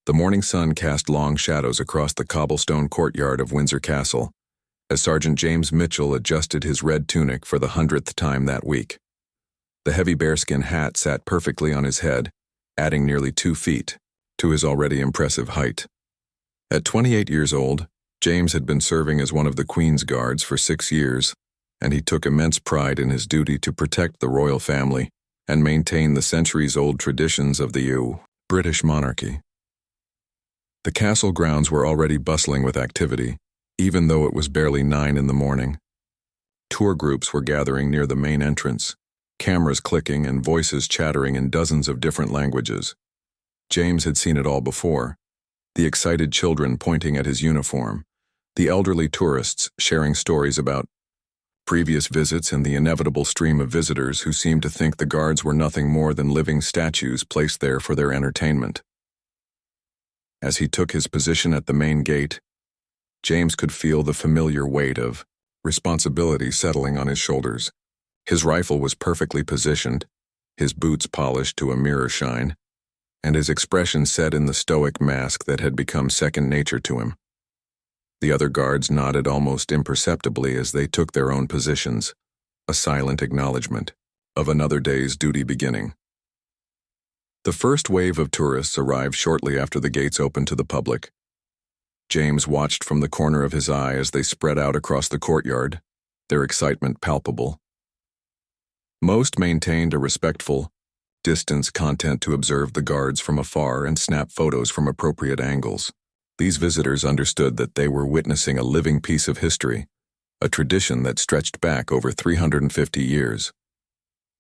The morning sun cast long shadows across the cobblestone courtyard of Windsor Castle, as Sergeant James Mitchell adjusted his red tunic for the 100th time that week. The heavy bearskin hat sat perfectly on his head, adding nearly 2 feet to his already impressive height. At 28 years old, James had been serving as one of the Queen's Guards for 6 years, and he took immense pride in his duty to protect the royal family and maintain the centuries-old traditions of the British monarchy. The castle grounds were already bustling with activity, even though it was barely 9 in the morning. Tour groups were gathering near the main entrance, cameras clicking and voices chattering in dozens of different languages. James had seen it all before: the excited children pointing at his uniform, the elderly tourists sharing stories about previous visits, and the inevitable stream of visitors who seemed to think the guards were nothing more than living statues placed there for their entertainment. As he took his position at the main gate, James could feel the familiar weight of responsibility settling on his shoulders. His rifle was perfectly positioned, his boots polished to a mirror shine, and his expression set in the stoic mask that had become second nature to him. The other guards nodded almost imperceptibly as they took their own positions, a silent acknowledgement of another day's duty beginning. The first wave of tourists arrived shortly after the gates opened to the public. James watched from the corner of his eye as they spread out across the courtyard, their excitement palpable. Most maintained a respectful distance content to observe the guards from afar and snap photos from appropriate angles. These visitors understood that they were witnessing a living piece of history, a tradition that stretched back over 350 years.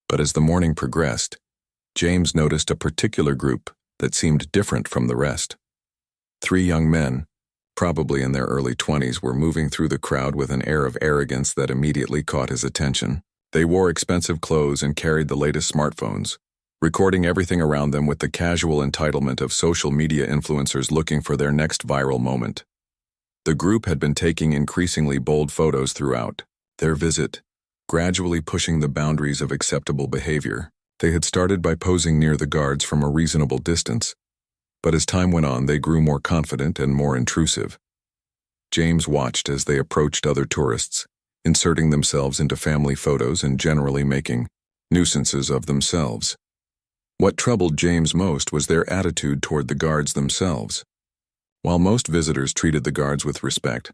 But as the morning progressed, James noticed a particular group that seemed different from the rest. 3 young men, probably in their early 20s, were moving through the crowd with an air of arrogance that immediately caught his attention. They wore expensive clothes and carried the latest smartphones, recording everything around them with the casual entitlement of social media influencers looking for their next viral moment. The group had been taking increasingly bold photos throughout their visit, gradually pushing the boundaries of acceptable behavior. They had started by posing near the guards from a reasonable distance, but as time went on, they grew more confident and more intrusive. James watched as they approached other tourists, inserting themselves into family photos and generally making nuisances of themselves. What troubled James most was their attitude toward the guards themselves. While most visitors treated the guards with respect,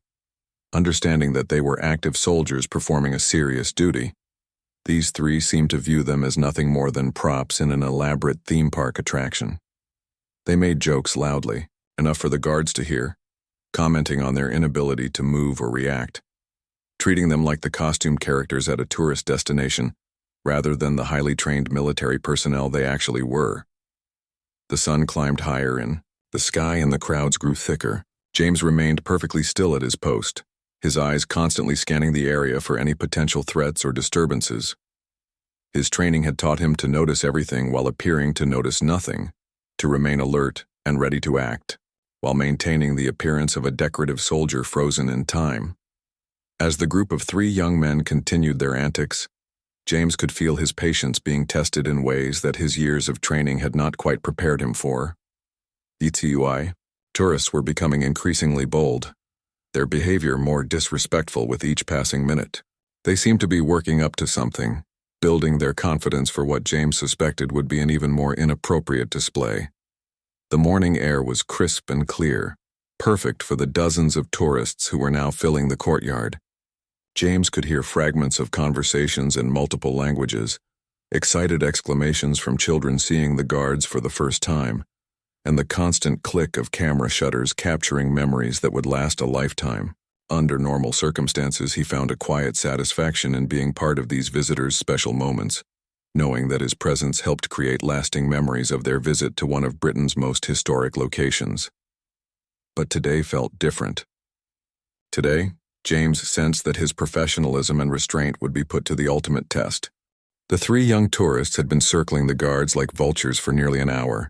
understanding that they were active soldiers performing a serious duty, these 3 seemed to view them as nothing more than props in an elaborate theme park attraction. They made jokes loudly, enough for the guards to hear, commenting on their inability to move or react, treating them like the costumed characters at a tourist destination, rather than the highly trained military personnel they actually were. The sun climbed higher in the sky and the crowds grew thicker. James remained perfectly still at his post, his eyes constantly scanning the area for any potential threats or disturbances. His training had taught him to notice everything while appearing to notice nothing, to remain alert and ready to act, while maintaining the appearance of a decorative soldier frozen in time. As the group of 3 young men continued their antics, James could feel his patience being tested in ways that his years of training had not quite prepared him for. Tourists were becoming increasingly bold, their behavior more disrespectful with each passing minute. They seemed to be working up to something, building their confidence for what James suspected would be an even more inappropriate display. The morning air was crisp and clear, perfect for the dozens of tourists who were now filling the courtyard. James could hear fragments of conversations in multiple languages, excited exclamations from children seeing the guards for the first time, and the constant click of camera shutters capturing memories that would last a lifetime. Under normal circumstances, he found a quiet satisfaction in being part of these visitors' special moments, knowing that his presence helped create lasting memories of their visit to one of Britain's most historic locations. But today felt different. Today, James sensed that his professionalism and restraint would be put to the ultimate test. The 3 young tourists had been circling the guards like vultures for nearly an hour,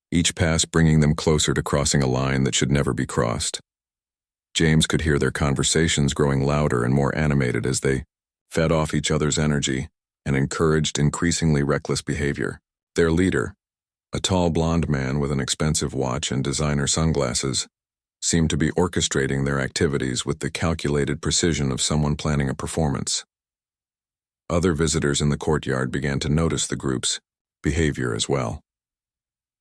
each pass bringing them closer to crossing a line that should never be crossed. James could hear their conversations growing louder and more animated as they fed off each other's energy and encouraged increasingly reckless behavior. Their leader, A tall blonde man with an expensive watch and designer sunglasses seemed to be orchestrating their activities with the calculated precision of someone planning a performance. Other visitors in the courtyard began to notice the group's behavior as well.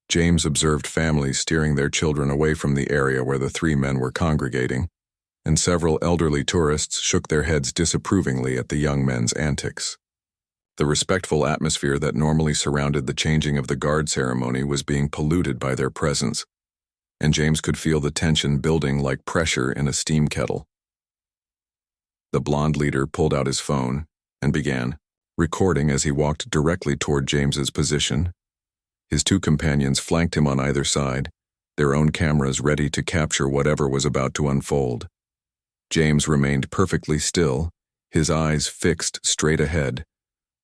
James observed families steering their children away from the area where the three men were congregating, and several elderly tourists shook their heads disapprovingly at the young men's antics. The respectful atmosphere that normally surrounded the changing of the guard ceremony was being polluted by their presence, and James could feel the tension building like pressure in a steam kettle. The blonde leader pulled out his phone and began recording as he walked directly toward James's position. His two companions flanked him on either side, their own cameras ready to capture whatever was about to unfold. James remained perfectly still, his eyes fixed straight ahead,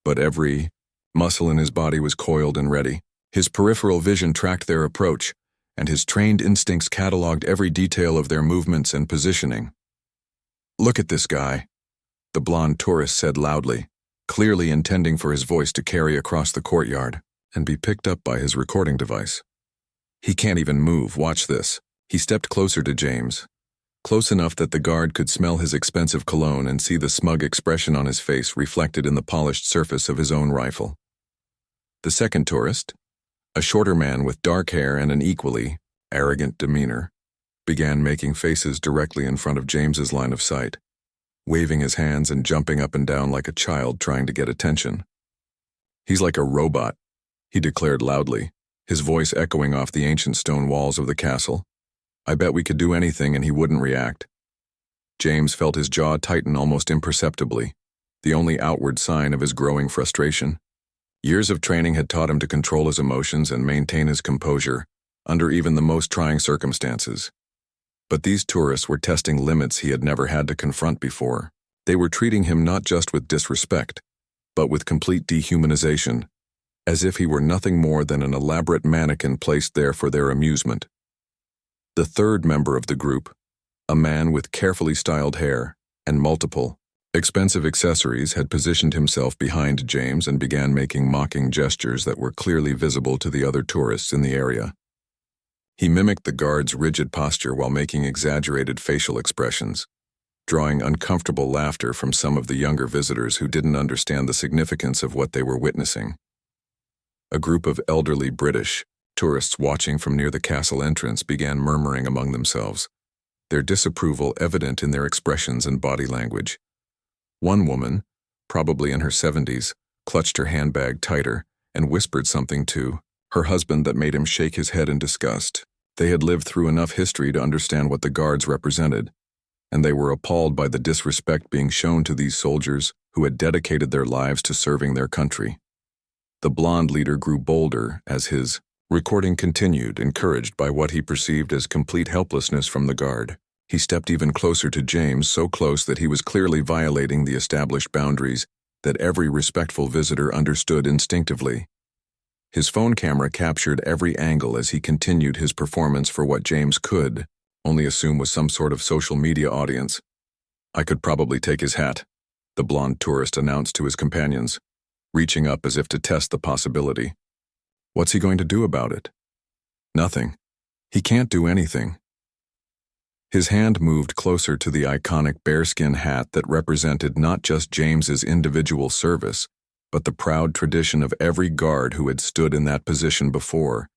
but every muscle in his body was coiled and ready. His peripheral vision tracked their approach, and his trained instincts cataloged every detail of their movements and positioning. "Look at this guy," the blonde tourist said loudly, clearly intending for his voice to carry across the courtyard and be picked up by his recording device. "He can't even move, watch this." He stepped closer to James, close enough that the guard could smell his expensive cologne and see the smug expression on his face reflected in the polished surface of his own rifle. The second tourist, a shorter man with dark hair and an equally arrogant demeanor, began making faces directly in front of James's line of sight, waving his hands and jumping up and down like a child trying to get attention. "He's like a robot," he declared loudly, his voice echoing off the ancient stone walls of the castle. "I bet we could do anything and he wouldn't react." James felt his jaw tighten almost imperceptibly, the only outward sign of his growing frustration. Years of training had taught him to control his emotions and maintain his composure under even the most trying circumstances. But these tourists were testing limits he had never had to confront before. They were treating him not just with disrespect, but with complete dehumanization, as if he were nothing more than an elaborate mannequin placed there for their amusement. The third member of the group, a man with carefully styled hair and multiple expensive accessories, had positioned himself behind James and began making mocking gestures that were clearly visible to the other tourists in the area. He mimicked the guard's rigid posture while making exaggerated facial expressions, drawing uncomfortable laughter from some of the younger visitors who didn't understand the significance of what they were witnessing. A group of elderly British tourists watching from near the castle entrance began murmuring among themselves, their disapproval evident in their expressions and body language. One woman, probably in her 70s, clutched her handbag tighter and whispered something to her husband that made him shake his head in disgust. They had lived through enough history to understand what the guards represented, and they were appalled by the disrespect being shown to these soldiers who had dedicated their lives to serving their country. The blonde leader grew bolder as his recording continued, encouraged by what he perceived as complete helplessness from the guard. He stepped even closer to James, so close that he was clearly violating the established boundaries that every respectful visitor understood instinctively. His phone camera captured every angle as he continued his performance for what James could only assume was some sort of social media audience. "I could probably take his hat," the blonde tourist announced to his companions, reaching up as if to test the possibility. "What's he going to do about it?" "Nothing. He can't do anything." His hand moved closer to the iconic bearskin hat that represented not just James's individual service, but the proud tradition of every guard who had stood in that position before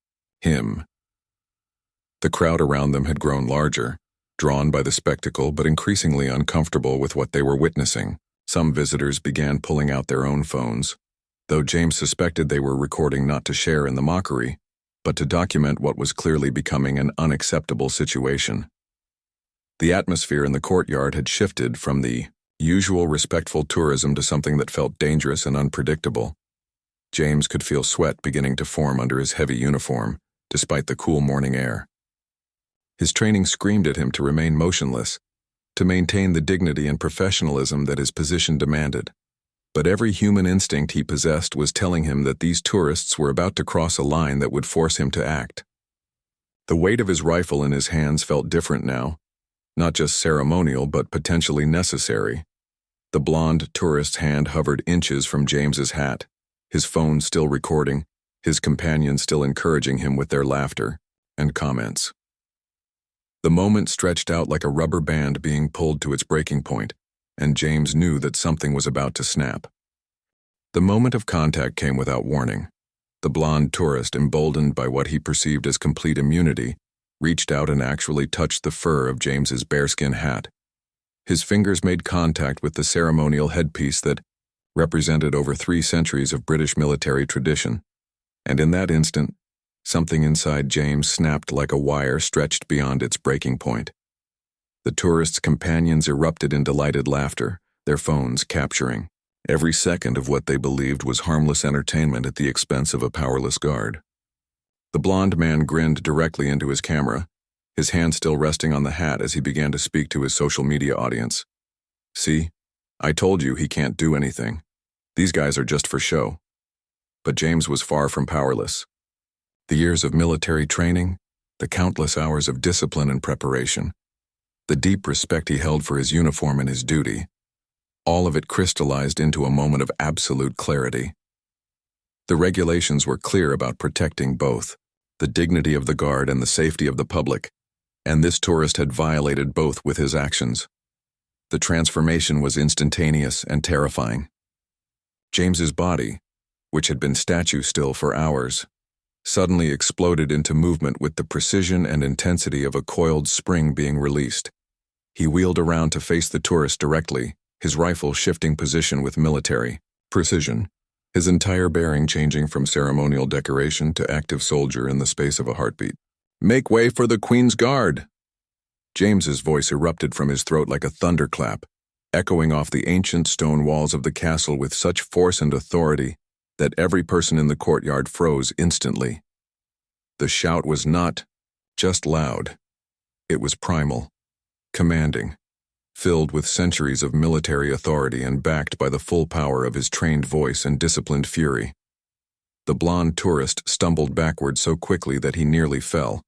him. The crowd around them had grown larger, drawn by the spectacle but increasingly uncomfortable with what they were witnessing. Some visitors began pulling out their own phones, though James suspected they were recording not to share in the mockery, but to document what was clearly becoming an unacceptable situation. The atmosphere in the courtyard had shifted from the usual respectful tourism to something that felt dangerous and unpredictable. James could feel sweat beginning to form under his heavy uniform, despite the cool morning air. His training screamed at him to remain motionless, to maintain the dignity and professionalism that his position demanded. But every human instinct he possessed was telling him that these tourists were about to cross a line that would force him to act. The weight of his rifle in his hands felt different now, not just ceremonial but potentially necessary. The blonde tourist's hand hovered inches from James's hat, his phone still recording, his companions still encouraging him with their laughter and comments. The moment stretched out like a rubber band being pulled to its breaking point, and James knew that something was about to snap. The moment of contact came without warning. The blonde tourist, emboldened by what he perceived as complete immunity, reached out and actually touched the fur of James's bearskin hat. His fingers made contact with the ceremonial headpiece that represented over 3 centuries of British military tradition, and in that instant, something inside James snapped like a wire stretched beyond its breaking point. The tourist's companions erupted in delighted laughter, their phones capturing every second of what they believed was harmless entertainment at the expense of a powerless guard. The blond man grinned directly into his camera, his hand still resting on the hat as he began to speak to his social media audience. "See, I told you he can't do anything. These guys are just for show." But James was far from powerless. The years of military training, the countless hours of discipline and preparation, the deep respect he held for his uniform and his duty, all of it crystallized into a moment of absolute clarity. The regulations were clear about protecting both the dignity of the guard and the safety of the public, and this tourist had violated both with his actions. The transformation was instantaneous and terrifying. James's body, which had been statue still for hours, suddenly exploded into movement with the precision and intensity of a coiled spring being released. He wheeled around to face the tourist directly, his rifle shifting position with military precision, his entire bearing changing from ceremonial decoration to active soldier in the space of a heartbeat. "Make way for the Queen's Guard!" James's voice erupted from his throat like a thunderclap, echoing off the ancient stone walls of the castle with such force and authority that every person in the courtyard froze instantly. The shout was not just loud. It was primal, commanding, filled with centuries of military authority and backed by the full power of his trained voice and disciplined fury. The blonde tourist stumbled backward so quickly that he nearly fell,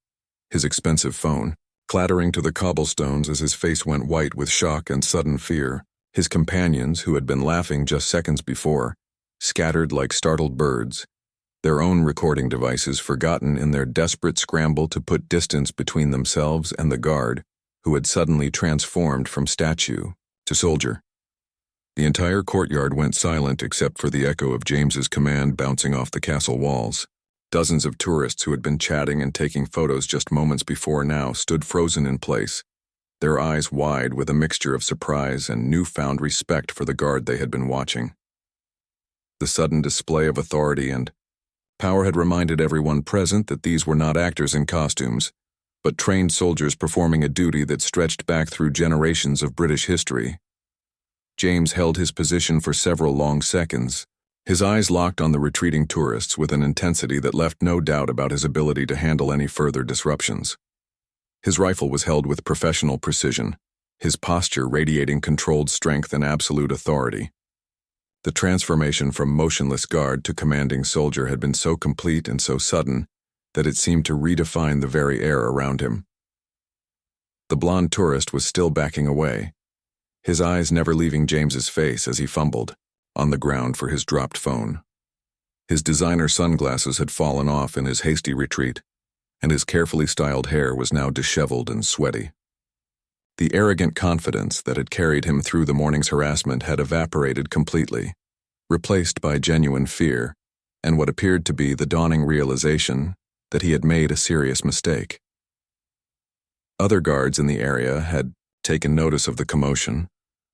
his expensive phone clattering to the cobblestones as his face went white with shock and sudden fear. His companions, who had been laughing just seconds before, scattered like startled birds, their own recording devices forgotten in their desperate scramble to put distance between themselves and the guard, who had suddenly transformed from statue to soldier. The entire courtyard went silent except for the echo of James's command bouncing off the castle walls. Dozens of tourists who had been chatting and taking photos just moments before now stood frozen in place, their eyes wide with a mixture of surprise and newfound respect for the guard they had been watching. The sudden display of authority and power had reminded everyone present that these were not actors in costumes, but trained soldiers performing a duty that stretched back through generations of British history. James held his position for several long seconds, his eyes locked on the retreating tourists with an intensity that left no doubt about his ability to handle any further disruptions. His rifle was held with professional precision, his posture radiating controlled strength and absolute authority. The transformation from motionless guard to commanding soldier had been so complete and so sudden that it seemed to redefine the very air around him. The blonde tourist was still backing away, his eyes never leaving James's face as he fumbled on the ground for his dropped phone. His designer sunglasses had fallen off in his hasty retreat, and his carefully styled hair was now disheveled and sweaty. The arrogant confidence that had carried him through the morning's harassment had evaporated completely, replaced by genuine fear and what appeared to be the dawning realization that he had made a serious mistake. Other guards in the area had taken notice of the commotion,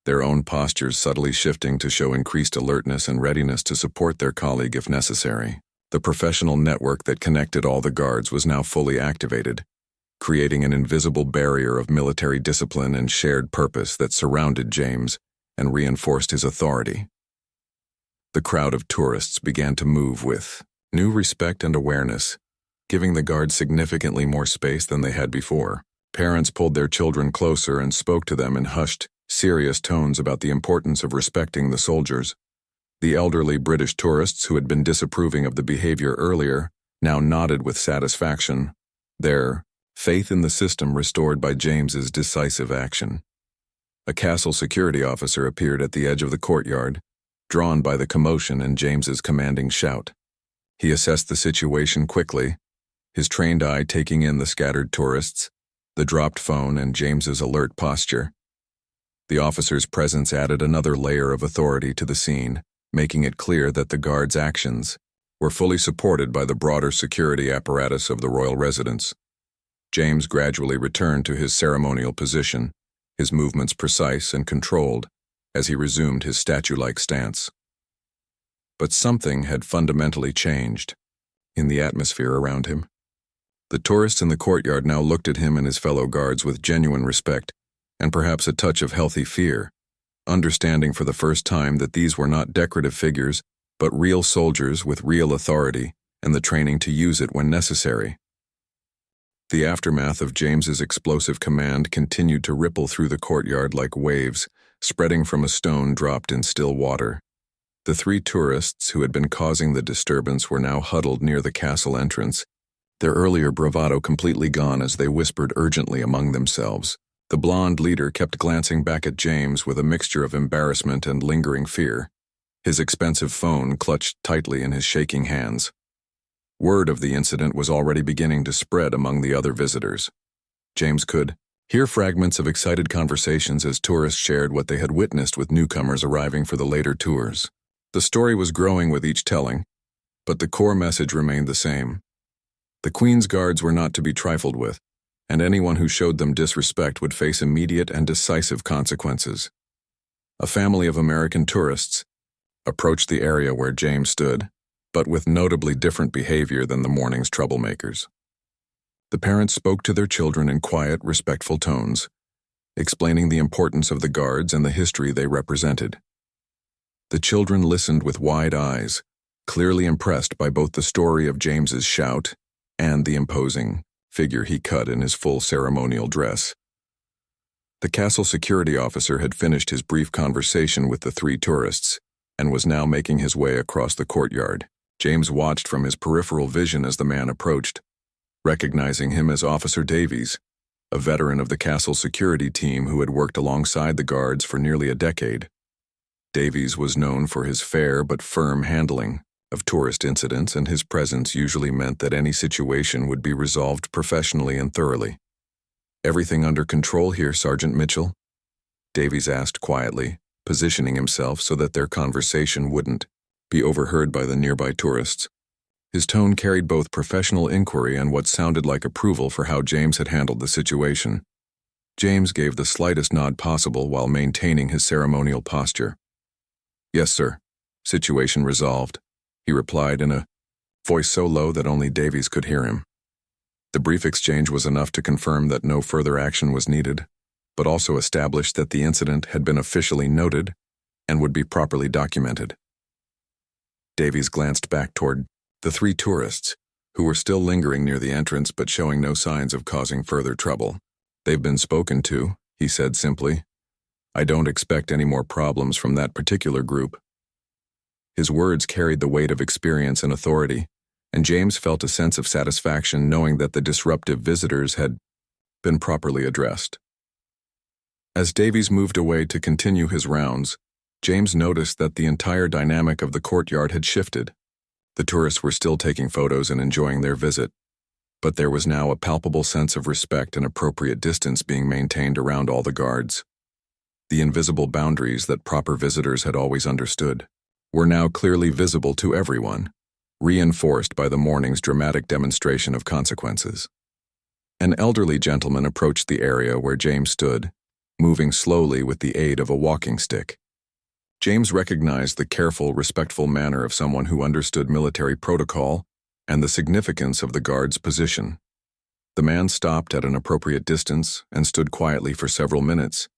their own postures subtly shifting to show increased alertness and readiness to support their colleague if necessary. The professional network that connected all the guards was now fully activated, creating an invisible barrier of military discipline and shared purpose that surrounded James and reinforced his authority. The crowd of tourists began to move with new respect and awareness, giving the guards significantly more space than they had before. Parents pulled their children closer and spoke to them in hushed, serious tones about the importance of respecting the soldiers. The elderly British tourists who had been disapproving of the behavior earlier now nodded with satisfaction, their faith in the system restored by James's decisive action. A castle security officer appeared at the edge of the courtyard, drawn by the commotion and James's commanding shout. He assessed the situation quickly, his trained eye taking in the scattered tourists, the dropped phone, and James's alert posture. The officer's presence added another layer of authority to the scene, making it clear that the guards' actions were fully supported by the broader security apparatus of the royal residence. James gradually returned to his ceremonial position, his movements precise and controlled, as he resumed his statue-like stance. But something had fundamentally changed in the atmosphere around him. The tourists in the courtyard now looked at him and his fellow guards with genuine respect, and perhaps a touch of healthy fear, understanding for the first time that these were not decorative figures, but real soldiers with real authority and the training to use it when necessary. The aftermath of James's explosive command continued to ripple through the courtyard like waves, spreading from a stone dropped in still water. The 3 tourists who had been causing the disturbance were now huddled near the castle entrance, their earlier bravado completely gone as they whispered urgently among themselves. The blonde leader kept glancing back at James with a mixture of embarrassment and lingering fear, his expensive phone clutched tightly in his shaking hands. Word of the incident was already beginning to spread among the other visitors. James could hear fragments of excited conversations as tourists shared what they had witnessed with newcomers arriving for the later tours. The story was growing with each telling, but the core message remained the same. The Queen's guards were not to be trifled with, and anyone who showed them disrespect would face immediate and decisive consequences. A family of American tourists approached the area where James stood, but with notably different behavior than the morning's troublemakers. The parents spoke to their children in quiet, respectful tones, explaining the importance of the guards and the history they represented. The children listened with wide eyes, clearly impressed by both the story of James's shout and the imposing figure he cut in his full ceremonial dress. The castle security officer had finished his brief conversation with the 3 tourists and was now making his way across the courtyard. James watched from his peripheral vision as the man approached, recognizing him as Officer Davies, a veteran of the castle security team who had worked alongside the guards for nearly a decade. Davies was known for his fair but firm handling of tourist incidents, and his presence usually meant that any situation would be resolved professionally and thoroughly. "Everything under control here, Sergeant Mitchell?" Davies asked quietly, positioning himself so that their conversation wouldn't be overheard by the nearby tourists. His tone carried both professional inquiry and what sounded like approval for how James had handled the situation. James gave the slightest nod possible while maintaining his ceremonial posture. "Yes, sir. Situation resolved," he replied in a voice so low that only Davies could hear him. The brief exchange was enough to confirm that no further action was needed, but also established that the incident had been officially noted and would be properly documented. Davies glanced back toward the 3 tourists, who were still lingering near the entrance but showing no signs of causing further trouble. "They've been spoken to," he said simply. "I don't expect any more problems from that particular group." His words carried the weight of experience and authority, and James felt a sense of satisfaction knowing that the disruptive visitors had been properly addressed. As Davies moved away to continue his rounds, James noticed that the entire dynamic of the courtyard had shifted. The tourists were still taking photos and enjoying their visit, but there was now a palpable sense of respect and appropriate distance being maintained around all the guards. The invisible boundaries that proper visitors had always understood were now clearly visible to everyone, reinforced by the morning's dramatic demonstration of consequences. An elderly gentleman approached the area where James stood, moving slowly with the aid of a walking stick. James recognized the careful, respectful manner of someone who understood military protocol and the significance of the guard's position. The man stopped at an appropriate distance and stood quietly for several minutes,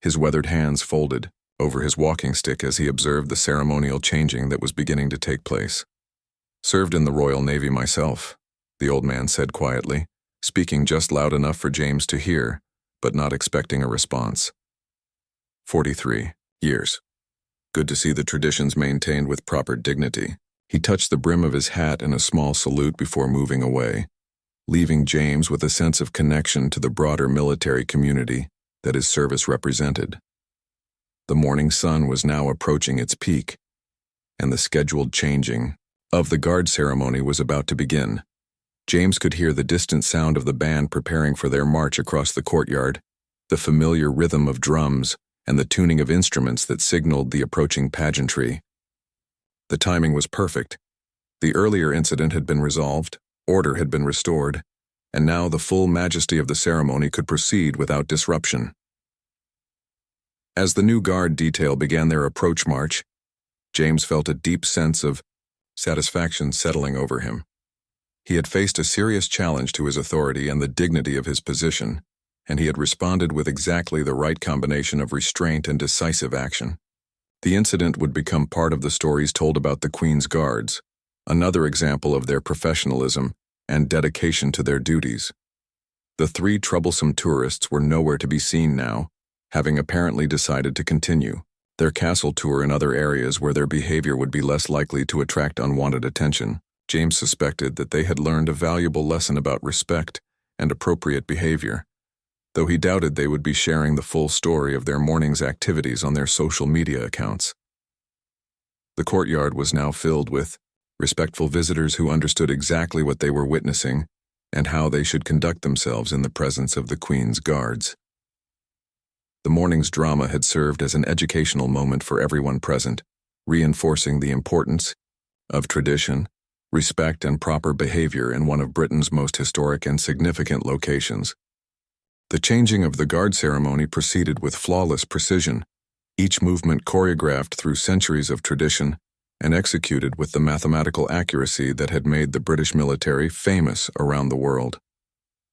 his weathered hands folded over his walking stick as he observed the ceremonial changing that was beginning to take place. "Served in the Royal Navy myself," the old man said quietly, speaking just loud enough for James to hear, but not expecting a response. 43 years. Good to see the traditions maintained with proper dignity." He touched the brim of his hat in a small salute before moving away, leaving James with a sense of connection to the broader military community that his service represented. The morning sun was now approaching its peak, and the scheduled changing of the guard ceremony was about to begin. James could hear the distant sound of the band preparing for their march across the courtyard, the familiar rhythm of drums, and the tuning of instruments that signaled the approaching pageantry. The timing was perfect. The earlier incident had been resolved, order had been restored, and now the full majesty of the ceremony could proceed without disruption. As the new guard detail began their approach march, James felt a deep sense of satisfaction settling over him. He had faced a serious challenge to his authority and the dignity of his position, and he had responded with exactly the right combination of restraint and decisive action. The incident would become part of the stories told about the Queen's Guards, another example of their professionalism and dedication to their duties. The three troublesome tourists were nowhere to be seen now, having apparently decided to continue their castle tour in other areas where their behavior would be less likely to attract unwanted attention. James suspected that they had learned a valuable lesson about respect and appropriate behavior, though he doubted they would be sharing the full story of their morning's activities on their social media accounts. The courtyard was now filled with respectful visitors who understood exactly what they were witnessing and how they should conduct themselves in the presence of the Queen's Guards. The morning's drama had served as an educational moment for everyone present, reinforcing the importance of tradition, respect, and proper behavior in one of Britain's most historic and significant locations. The changing of the guard ceremony proceeded with flawless precision, each movement choreographed through centuries of tradition and executed with the mathematical accuracy that had made the British military famous around the world.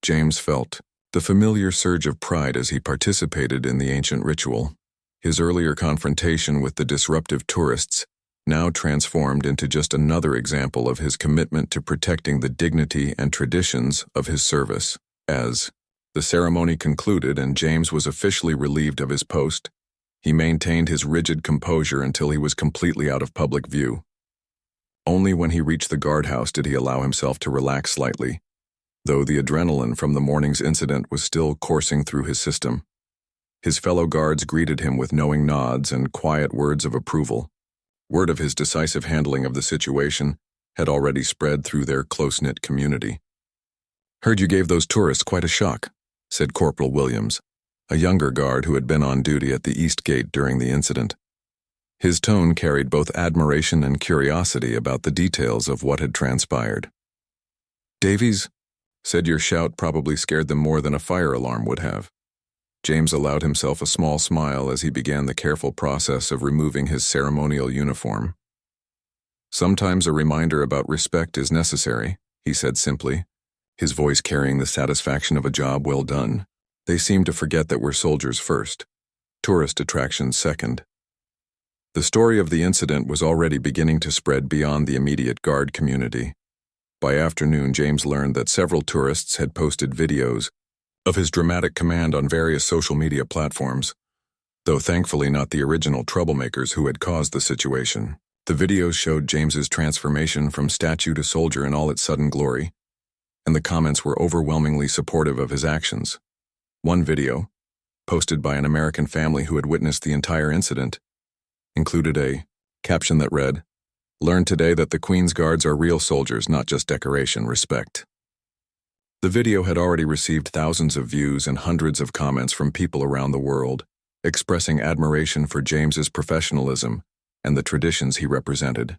James felt the familiar surge of pride as he participated in the ancient ritual. His earlier confrontation with the disruptive tourists now transformed into just another example of his commitment to protecting the dignity and traditions of his service. As the ceremony concluded and James was officially relieved of his post, he maintained his rigid composure until he was completely out of public view. Only when he reached the guardhouse did he allow himself to relax slightly, though the adrenaline from the morning's incident was still coursing through his system. His fellow guards greeted him with knowing nods and quiet words of approval. Word of his decisive handling of the situation had already spread through their close-knit community. "Heard you gave those tourists quite a shock," said Corporal Williams, a younger guard who had been on duty at the East Gate during the incident. His tone carried both admiration and curiosity about the details of what had transpired. "Davies said your shout probably scared them more than a fire alarm would have." James allowed himself a small smile as he began the careful process of removing his ceremonial uniform. "Sometimes a reminder about respect is necessary," he said simply, his voice carrying the satisfaction of a job well done. "They seem to forget that we're soldiers first, tourist attractions second." The story of the incident was already beginning to spread beyond the immediate guard community. By afternoon, James learned that several tourists had posted videos of his dramatic command on various social media platforms, though thankfully not the original troublemakers who had caused the situation. The videos showed James's transformation from statue to soldier in all its sudden glory, and the comments were overwhelmingly supportive of his actions. One video, posted by an American family who had witnessed the entire incident, included a caption that read, "Learned today that the Queen's Guards are real soldiers, not just decoration, respect." The video had already received thousands of views and hundreds of comments from people around the world, expressing admiration for James's professionalism and the traditions he represented.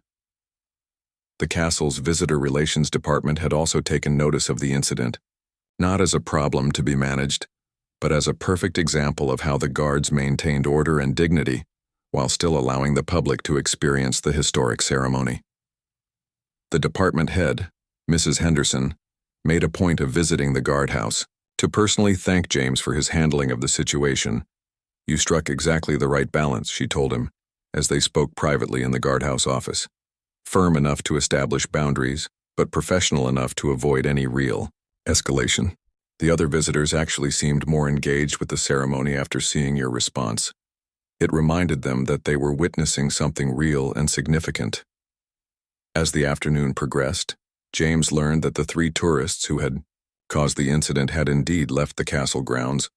The castle's visitor relations department had also taken notice of the incident, not as a problem to be managed, but as a perfect example of how the guards maintained order and dignity while still allowing the public to experience the historic ceremony. The department head, Mrs. Henderson, made a point of visiting the guardhouse to personally thank James for his handling of the situation. "You struck exactly the right balance," she told him, as they spoke privately in the guardhouse office. "Firm enough to establish boundaries, but professional enough to avoid any real escalation." The other visitors actually seemed more engaged with the ceremony after seeing your response. It reminded them that they were witnessing something real and significant. As the afternoon progressed, James learned that the three tourists who had caused the incident had indeed left the castle grounds,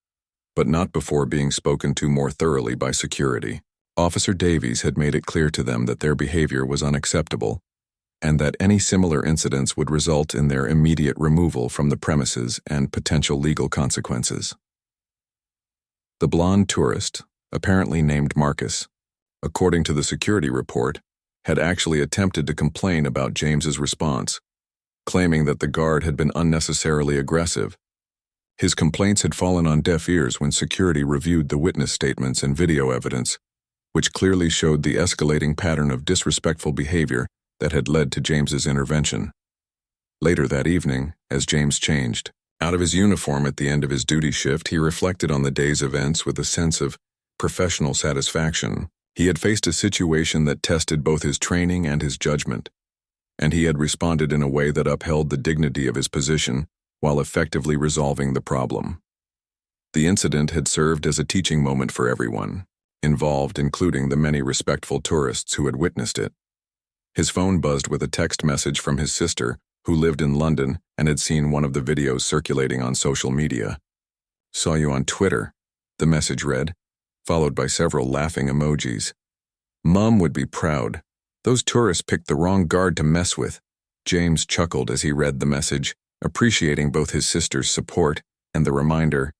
but not before being spoken to more thoroughly by security. Officer Davies had made it clear to them that their behavior was unacceptable, and that any similar incidents would result in their immediate removal from the premises and potential legal consequences. The blonde tourist, apparently named Marcus, according to the security report, had actually attempted to complain about James's response, claiming that the guard had been unnecessarily aggressive. His complaints had fallen on deaf ears when security reviewed the witness statements and video evidence, which clearly showed the escalating pattern of disrespectful behavior that had led to James's intervention. Later that evening, as James changed out of his uniform at the end of his duty shift, he reflected on the day's events with a sense of professional satisfaction. He had faced a situation that tested both his training and his judgment, and he had responded in a way that upheld the dignity of his position while effectively resolving the problem. The incident had served as a teaching moment for everyone involved, including the many respectful tourists who had witnessed it. His phone buzzed with a text message from his sister, who lived in London and had seen one of the videos circulating on social media. "Saw you on Twitter," the message read, followed by several laughing emojis. "Mom would be proud. Those tourists picked the wrong guard to mess with." James chuckled as he read the message, appreciating both his sister's support and the reminder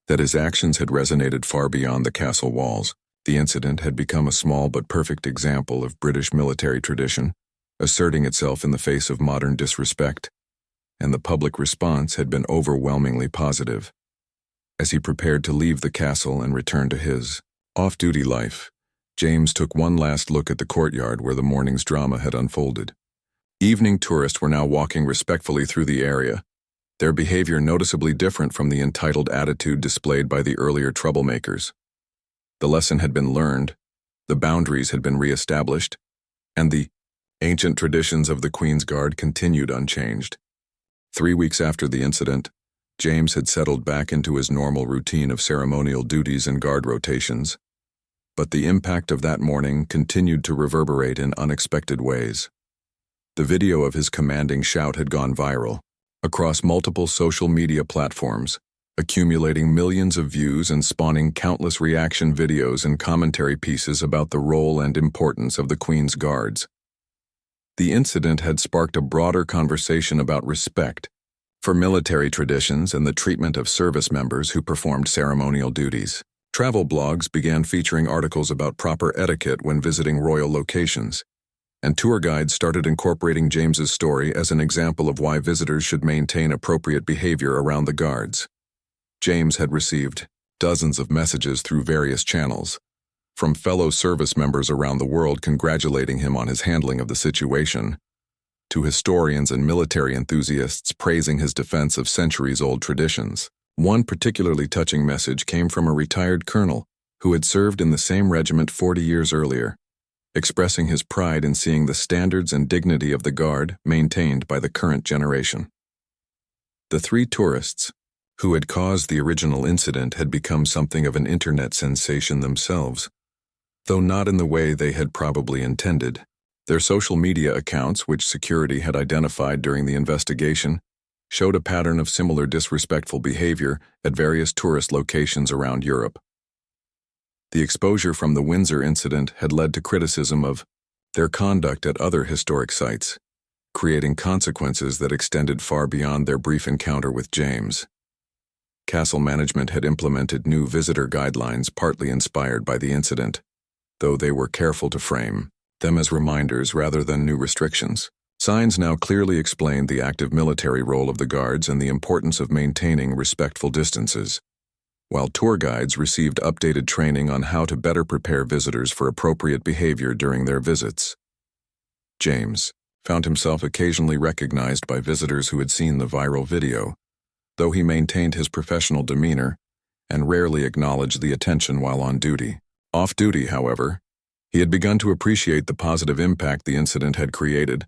that his actions had resonated far beyond the castle walls. The incident had become a small but perfect example of British military tradition, asserting itself in the face of modern disrespect, and the public response had been overwhelmingly positive. As he prepared to leave the castle and return to his off-duty life, James took one last look at the courtyard where the morning's drama had unfolded. Evening tourists were now walking respectfully through the area, their behavior noticeably different from the entitled attitude displayed by the earlier troublemakers. The lesson had been learned, the boundaries had been re-established, and the ancient traditions of the Queen's Guard continued unchanged. 3 weeks after the incident, James had settled back into his normal routine of ceremonial duties and guard rotations, but the impact of that morning continued to reverberate in unexpected ways. The video of his commanding shout had gone viral across multiple social media platforms, accumulating millions of views and spawning countless reaction videos and commentary pieces about the role and importance of the Queen's Guards. The incident had sparked a broader conversation about respect for military traditions and the treatment of service members who performed ceremonial duties. Travel blogs began featuring articles about proper etiquette when visiting royal locations, and tour guides started incorporating James's story as an example of why visitors should maintain appropriate behavior around the guards. James had received dozens of messages through various channels, from fellow service members around the world congratulating him on his handling of the situation, to historians and military enthusiasts praising his defense of centuries-old traditions. One particularly touching message came from a retired colonel who had served in the same regiment 40 years earlier, expressing his pride in seeing the standards and dignity of the Guard maintained by the current generation. The 3 tourists who had caused the original incident had become something of an internet sensation themselves, though not in the way they had probably intended. Their social media accounts, which security had identified during the investigation, showed a pattern of similar disrespectful behavior at various tourist locations around Europe. The exposure from the Windsor incident had led to criticism of their conduct at other historic sites, creating consequences that extended far beyond their brief encounter with James. Castle management had implemented new visitor guidelines partly inspired by the incident, though they were careful to frame them as reminders rather than new restrictions. Signs now clearly explained the active military role of the guards and the importance of maintaining respectful distances, while tour guides received updated training on how to better prepare visitors for appropriate behavior during their visits. James found himself occasionally recognized by visitors who had seen the viral video, though he maintained his professional demeanor and rarely acknowledged the attention while on duty. Off duty, however, he had begun to appreciate the positive impact the incident had created,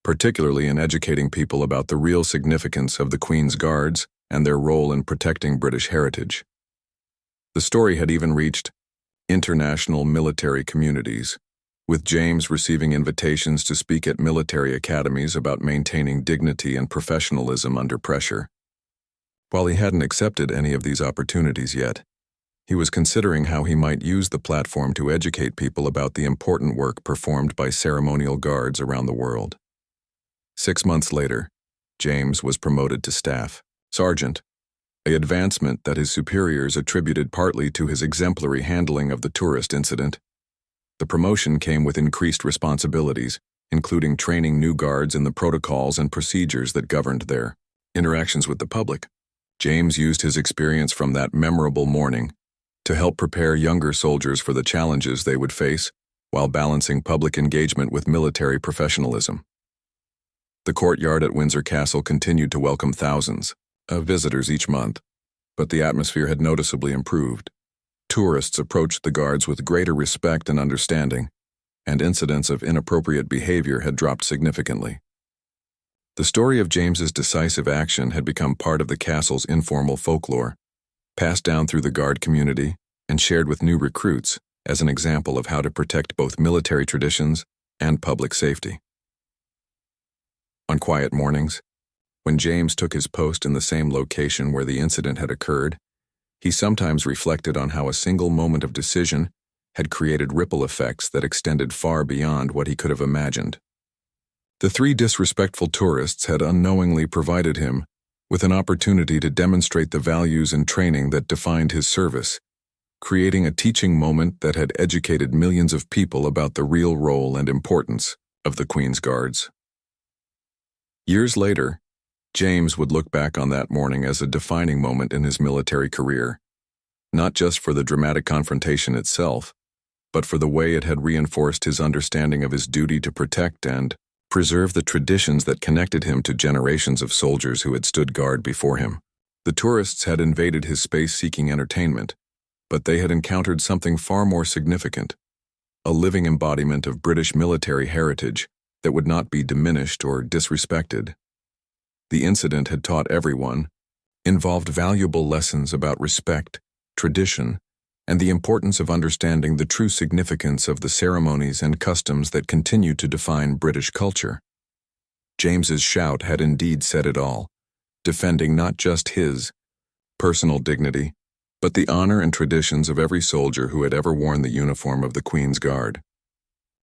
particularly in educating people about the real significance of the Queen's Guards and their role in protecting British heritage. The story had even reached international military communities, with James receiving invitations to speak at military academies about maintaining dignity and professionalism under pressure. While he hadn't accepted any of these opportunities yet, he was considering how he might use the platform to educate people about the important work performed by ceremonial guards around the world. 6 months later, James was promoted to staff sergeant, an advancement that his superiors attributed partly to his exemplary handling of the tourist incident. The promotion came with increased responsibilities, including training new guards in the protocols and procedures that governed their interactions with the public. James used his experience from that memorable morning to help prepare younger soldiers for the challenges they would face while balancing public engagement with military professionalism. The courtyard at Windsor Castle continued to welcome thousands of visitors each month, but the atmosphere had noticeably improved. Tourists approached the guards with greater respect and understanding, and incidents of inappropriate behavior had dropped significantly. The story of James's decisive action had become part of the castle's informal folklore, passed down through the guard community and shared with new recruits as an example of how to protect both military traditions and public safety. On quiet mornings, when James took his post in the same location where the incident had occurred, he sometimes reflected on how a single moment of decision had created ripple effects that extended far beyond what he could have imagined. The 3 disrespectful tourists had unknowingly provided him with an opportunity to demonstrate the values and training that defined his service, creating a teaching moment that had educated millions of people about the real role and importance of the Queen's Guards. Years later, James would look back on that morning as a defining moment in his military career, not just for the dramatic confrontation itself, but for the way it had reinforced his understanding of his duty to protect and preserve the traditions that connected him to generations of soldiers who had stood guard before him. The tourists had invaded his space seeking entertainment, but they had encountered something far more significant, a living embodiment of British military heritage that would not be diminished or disrespected. The incident had taught everyone, involved valuable lessons about respect, tradition, and the importance of understanding the true significance of the ceremonies and customs that continue to define British culture. James's shout had indeed said it all, defending not just his personal dignity, but the honor and traditions of every soldier who had ever worn the uniform of the Queen's Guard.